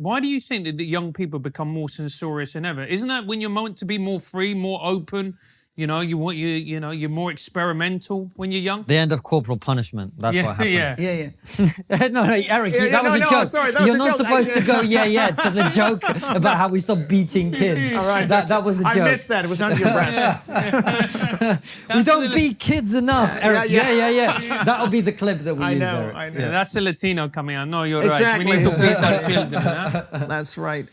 Why do you think that the young people become more censorious than ever? Isn't that when you're meant to be more free, more open? You know, you're more experimental when you're young. The end of corporal punishment. That's what happened. Yeah. No, Eric, that was a joke. Sorry, that was You're a not joke. supposed to go to the joke about how we stopped beating kids. All right. That was a joke. I missed that. It was under your breath. We don't beat kids enough, Eric. Yeah. That'll be the clip that we use, Eric. I know. Yeah, that's the Latino coming out. No, you're Exactly. right. We need to beat our children. Huh? That's right.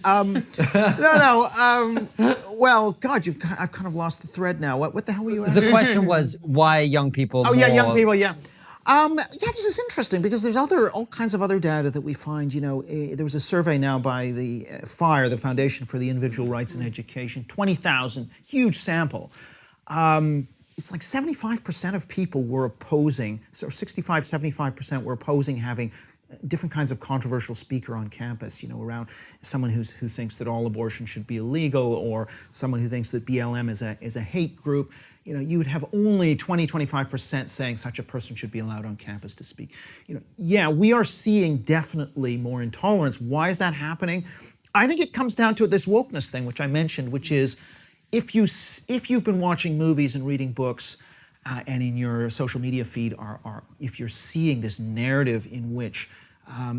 Well, God, I've kind of lost the thread now. What the hell were you asking? The question was, why young people Oh, yeah, young people, yeah. This is interesting because there's all kinds of other data that we find. You know, there was a survey now by the FIRE, the Foundation for the Individual Rights in Education, 20,000, huge sample. It's like 75% of people were opposing, so 75% were opposing having different kinds of controversial speaker on campus, you know, around someone who thinks that all abortion should be illegal, or someone who thinks that BLM is a hate group. You know, you would have only 20-25% saying such a person should be allowed on campus to speak. You know, yeah, we are seeing definitely more intolerance. Why is that happening? I think it comes down to this wokeness thing, which I mentioned, which is if you've been watching movies and reading books, and in your social media feed, if you're seeing this narrative in which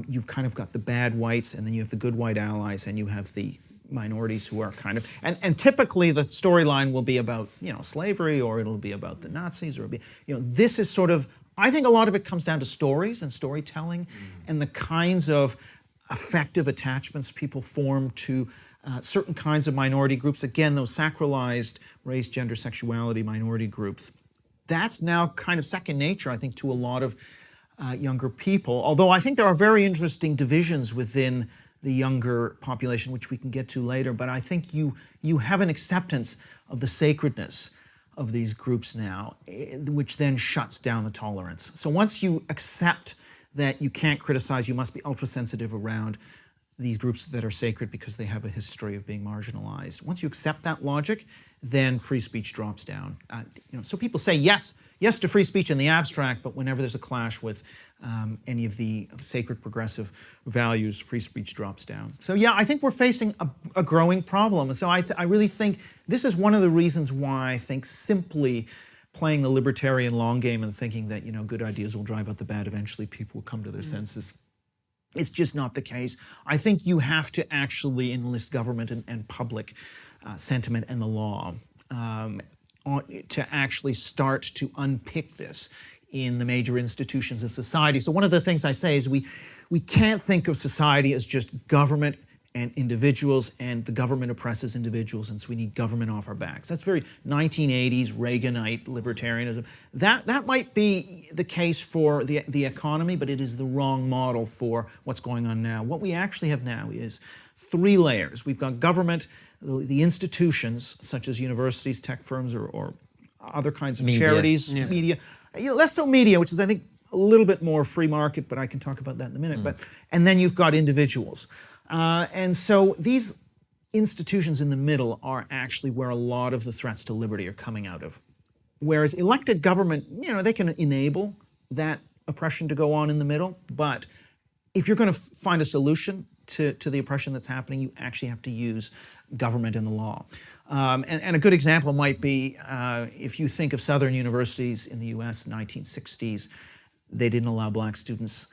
you've kind of got the bad whites, and then you have the good white allies, and you have the minorities who are kind of, and typically the storyline will be about, you know, slavery, or it'll be about the Nazis, or it'll be, you know, this is sort of, I think a lot of it comes down to stories and storytelling, and the kinds of affective attachments people form to certain kinds of minority groups. Again, those sacralized race, gender, sexuality minority groups. That's now kind of second nature, I think, to a lot of younger people. Although I think there are very interesting divisions within the younger population, which we can get to later. But I think you have an acceptance of the sacredness of these groups now, which then shuts down the tolerance. So once you accept that you can't criticize, you must be ultra-sensitive around these groups that are sacred because they have a history of being marginalized. Once you accept that logic, then free speech drops down. You know, so people say yes to free speech in the abstract, but whenever there's a clash with any of the sacred progressive values, free speech drops down. So yeah, I think we're facing a growing problem. And so I really think this is one of the reasons why I think simply playing the libertarian long game and thinking that, you know, good ideas will drive out the bad, eventually people will come to their senses. It's just not the case. I think you have to actually enlist government and public sentiment and the law to actually start to unpick this in the major institutions of society. So one of the things I say is we can't think of society as just government and individuals, and the government oppresses individuals, and so we need government off our backs. That's very 1980s Reaganite libertarianism. That might be the case for the economy, but it is the wrong model for what's going on now. What we actually have now is three layers. We've got government, the institutions, such as universities, tech firms, or other kinds of charities, media. Less so media, which is, I think, a little bit more free market, but I can talk about that in a minute. And then you've got individuals. And so these institutions in the middle are actually where a lot of the threats to liberty are coming out of. Whereas elected government, you know, they can enable that oppression to go on in the middle, but if you're going to find a solution to the oppression that's happening, you actually have to use government and the law. And a good example might be if you think of Southern universities in the US, 1960s, they didn't allow black students.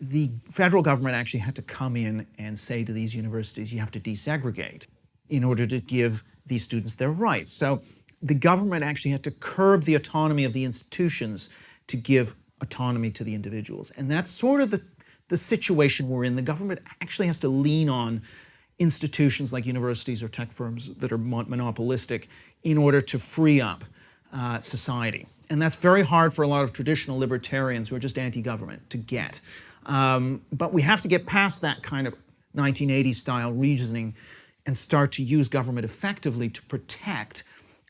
The federal government actually had to come in and say to these universities, you have to desegregate in order to give these students their rights. So the government actually had to curb the autonomy of the institutions to give autonomy to the individuals. And that's sort of the situation we're in. The government actually has to lean on institutions like universities or tech firms that are monopolistic in order to free up society. And that's very hard for a lot of traditional libertarians who are just anti-government to get. But we have to get past that kind of 1980s style reasoning and start to use government effectively to protect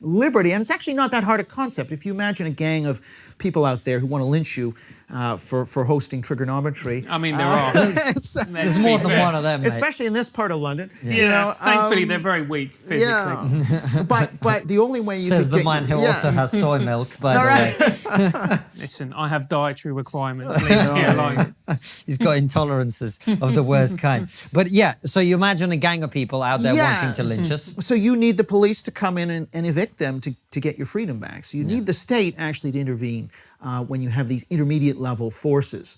liberty, and it's actually not that hard a concept. If you imagine a gang of people out there who want to lynch you for hosting trigonometry. I mean, there are. There's more than one of them, mate. Especially in this part of London. Yeah, thankfully they're very weak physically. Yeah. but the only way you Says could the man who also has soy milk, by the way. Listen, I have dietary requirements. Leave me alone. He's got intolerances of the worst kind. But yeah, so you imagine a gang of people out there wanting to lynch us. So you need the police to come in and evict them to get your freedom back. So you need the state actually to intervene when you have these intermediate level forces.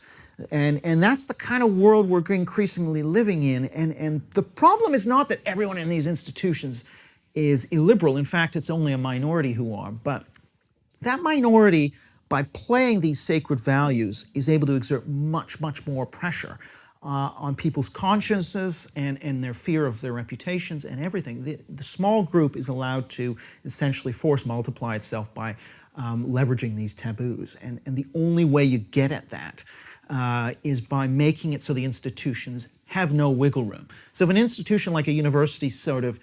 And that's the kind of world we're increasingly living in. And the problem is not that everyone in these institutions is illiberal. In fact, it's only a minority who are. But that minority, by playing these sacred values, is able to exert much, much more pressure on people's consciences and their fear of their reputations and everything. The small group is allowed to essentially force multiply itself by leveraging these taboos. And the only way you get at that is by making it so the institutions have no wiggle room. So if an institution like a university sort of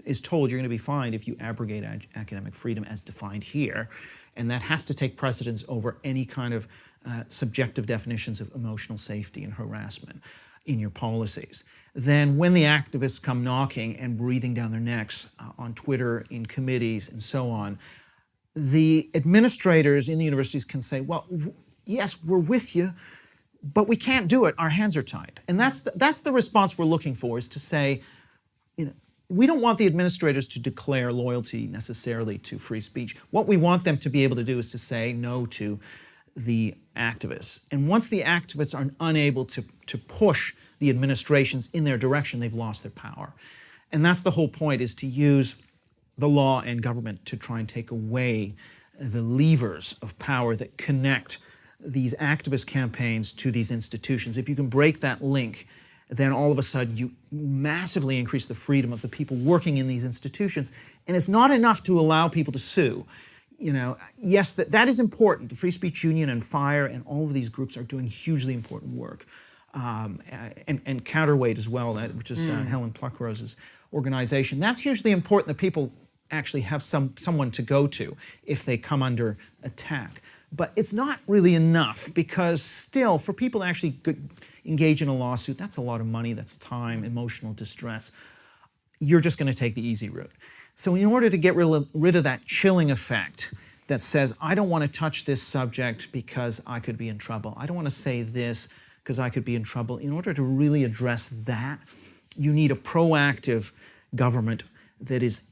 is told you're going to be fined if you abrogate academic freedom as defined here, and that has to take precedence over any kind of subjective definitions of emotional safety and harassment in your policies, then when the activists come knocking and breathing down their necks on Twitter, in committees, and so on, the administrators in the universities can say, well, yes, we're with you, but we can't do it. Our hands are tied. And that's the response we're looking for, is to say, we don't want the administrators to declare loyalty necessarily to free speech. What we want them to be able to do is to say no to the activists. And once the activists are unable to push the administrations in their direction, they've lost their power. And that's the whole point, is to use the law and government to try and take away the levers of power that connect these activist campaigns to these institutions. If you can break that link, then all of a sudden you massively increase the freedom of the people working in these institutions. And it's not enough to allow people to sue. Yes, that is important. The Free Speech Union and FIRE and all of these groups are doing hugely important work. And Counterweight as well, which is Helen Pluckrose's organization. That's hugely important, that people actually have someone to go to if they come under attack. But it's not really enough, because still, for people to actually engage in a lawsuit, that's a lot of money, that's time, emotional distress. You're just going to take the easy route. So in order to get rid of that chilling effect that says, I don't want to touch this subject because I could be in trouble, I don't want to say this because I could be in trouble, in order to really address that, you need a proactive government that is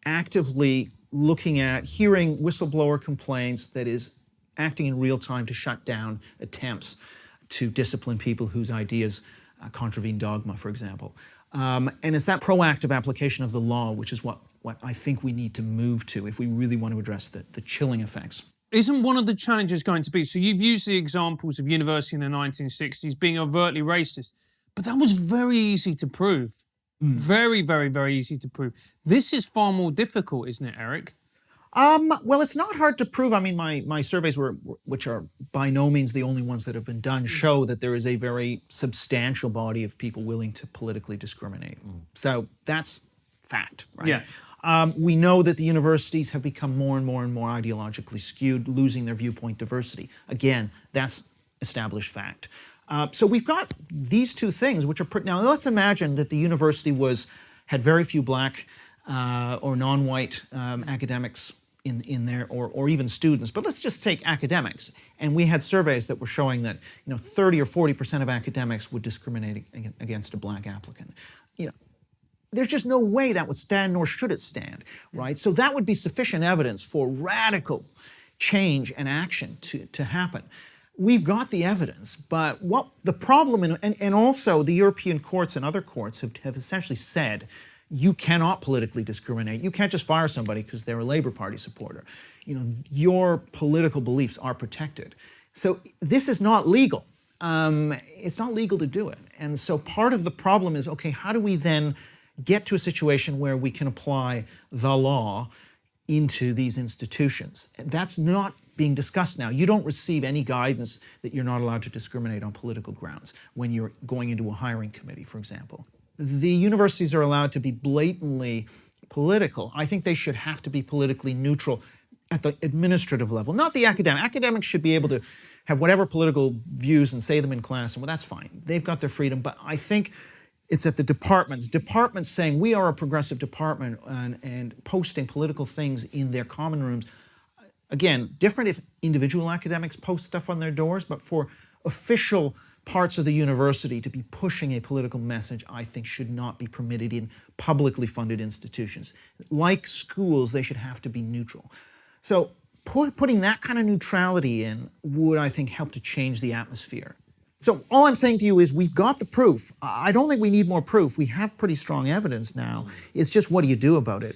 actively looking at, hearing whistleblower complaints, that is acting in real time to shut down attempts to discipline people whose ideas contravene dogma, for example. And it's that proactive application of the law which is what I think we need to move to if we really want to address the chilling effects. Isn't one of the challenges going to be, so you've used the examples of university in the 1960s being overtly racist, but that was very easy to prove. Very, very, very easy to prove. This is far more difficult, isn't it, Eric? Well, it's not hard to prove. I mean, my surveys, which are by no means the only ones that have been done, show that there is a very substantial body of people willing to politically discriminate. So that's fact, right? Yeah. We know that the universities have become more and more and more ideologically skewed, losing their viewpoint diversity. Again, that's established fact. So we've got these two things, which are now. Let's imagine that the university had very few black or non-white academics in there, or even students. But let's just take academics. And we had surveys that were showing that 30 or 40% of academics would discriminate against a black applicant. There's just no way that would stand, nor should it stand, right? So that would be sufficient evidence for radical change and action to happen. We've got the evidence, but what the problem, and also the European courts and other courts have essentially said, you cannot politically discriminate. You can't just fire somebody because they're a Labour Party supporter. Your political beliefs are protected. So this is not legal. It's not legal to do it. And so part of the problem is, okay, how do we then get to a situation where we can apply the law into these institutions? That's not being discussed now. You don't receive any guidance that you're not allowed to discriminate on political grounds when you're going into a hiring committee, for example. The universities are allowed to be blatantly political. I think they should have to be politically neutral at the administrative level, not the academic. Academics should be able to have whatever political views and say them in class, and well, that's fine. They've got their freedom, but I think it's at the departments. Departments saying we are a progressive department and posting political things in their common rooms. Again, different if individual academics post stuff on their doors, but for official parts of the university to be pushing a political message, I think should not be permitted in publicly funded institutions. Like schools, they should have to be neutral. So putting that kind of neutrality in would, I think, help to change the atmosphere. So all I'm saying to you is we've got the proof. I don't think we need more proof. We have pretty strong evidence now. It's just what do you do about it?